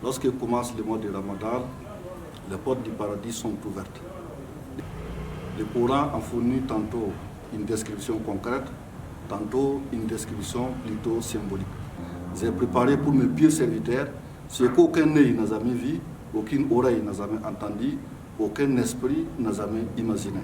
Lorsque commence le mois de Ramadan, les portes du paradis sont ouvertes. Le Coran en fournit tantôt une description concrète, tantôt une description plutôt symbolique. J'ai préparé pour mes pieux serviteurs ce qu'aucun œil n'a jamais vu, aucune oreille n'a jamais entendu, aucun esprit n'a jamais imaginé.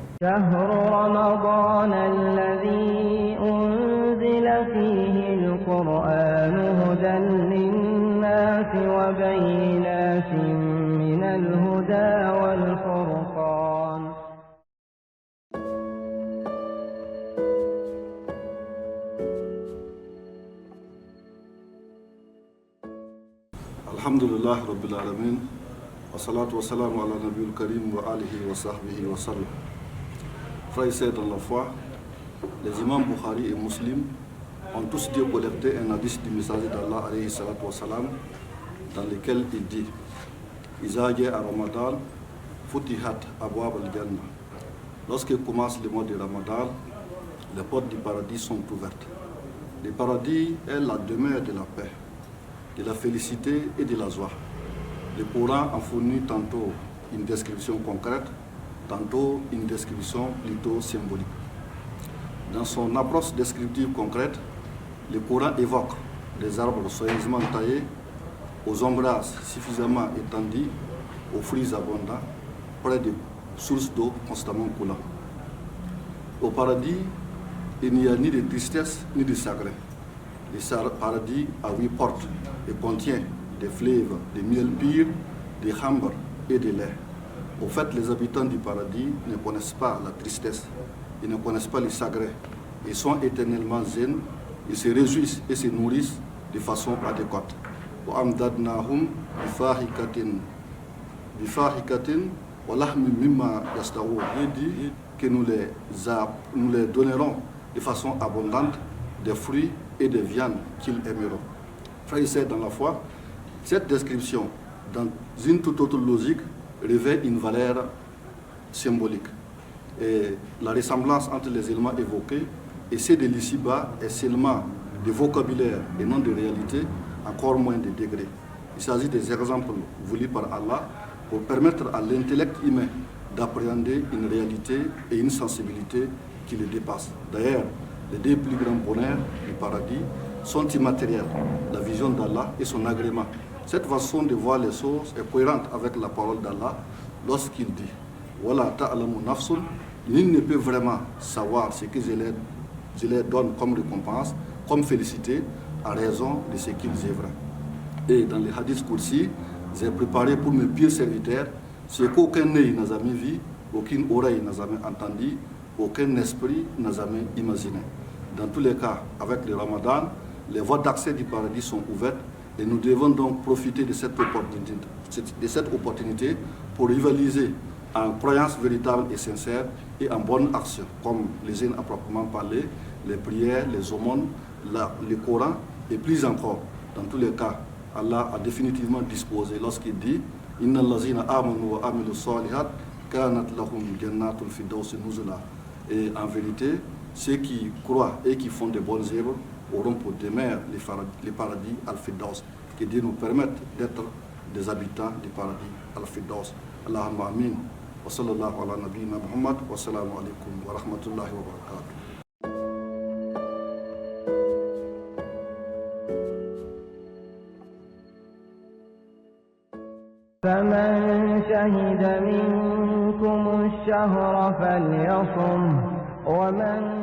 Alhamdulillah Rabbil Alamin, wa salatu wa salam ala Nabiul Karim wa alihi wa sahbihi wa sallam. Frères et sœurs dans la foi, les imams Bukhari et Muslim ont tous dit collecté un hadith du messager d'Allah alayhi salatu wa salam, dans lequel il dit: Iza ja'a Ramadan, futihat abwab al-Jannah. Lorsque commence le mois de Ramadan, les portes du paradis sont ouvertes. Le paradis est la demeure de la paix, de la félicité et de la joie. Le Coran en fournit tantôt une description concrète, tantôt une description plutôt symbolique. Dans son approche descriptive concrète, le Coran évoque des arbres soigneusement taillés, aux ombrages suffisamment étendus, aux fruits abondants, près de sources d'eau constamment coulant. Au paradis, il n'y a ni de tristesse ni de chagrin. Le paradis a 8 portes et contient des fleuves de miel pur, de khamr et de lait. Au fait, les habitants du paradis ne connaissent pas la tristesse, ils ne connaissent pas le chagrin. Ils sont éternellement zen, ils se réjouissent et se nourrissent de façon adéquate. Il dit que nous les donnerons de façon abondante des fruits et des viandes qu'ils aimeront. Frères et sœurs dans la foi, cette description, dans une toute autre logique, revêt une valeur symbolique. Et la ressemblance entre les éléments évoqués et ceux de l'ici-bas est seulement de vocabulaire et non de réalité, encore moins de degrés. Il s'agit des exemples voulus par Allah pour permettre à l'intellect humain d'appréhender une réalité et une sensibilité qui le dépassent. D'ailleurs, les 2 plus grands bonheurs du paradis sont immatériels, la vision d'Allah et son agrément. Cette façon de voir les choses est cohérente avec la parole d'Allah lorsqu'il dit: Wala ta'lamu nafsun, nul ne peut vraiment savoir ce que je leur donne comme récompense, comme félicité, à raison de ce qu'ils œuvrent. Et dans les hadiths Qudsi, j'ai préparé pour mes pieux serviteurs ce qu'aucun œil n'a jamais vu, aucune oreille n'a jamais entendu, aucun esprit n'a jamais imaginé. Dans tous les cas, avec le Ramadan, les voies d'accès du paradis sont ouvertes et nous devons donc profiter de cette opportunité pour rivaliser en croyance véritable et sincère et en bonne action, comme les jeûnes à proprement parler, les prières, les aumônes, le Coran et plus encore. Dans tous les cas, Allah a définitivement disposé lorsqu'il dit: Inna allazina amanu wa amilu salihat kanat lahum jannatul firdaus nuzula. Et en vérité, ceux qui croient et qui font de bonnes œuvres auront pour demeure les paradis al-Firdaus. Que Dieu nous permette d'être des habitants du paradis al-Firdaus. Allahumma amin. Wa sallallahu ala nabiyyina Muhammad. Wa salamu alaikum wa rahmatullahi wa barakatuh. فمن شهد منكم الشهر فليصم ومن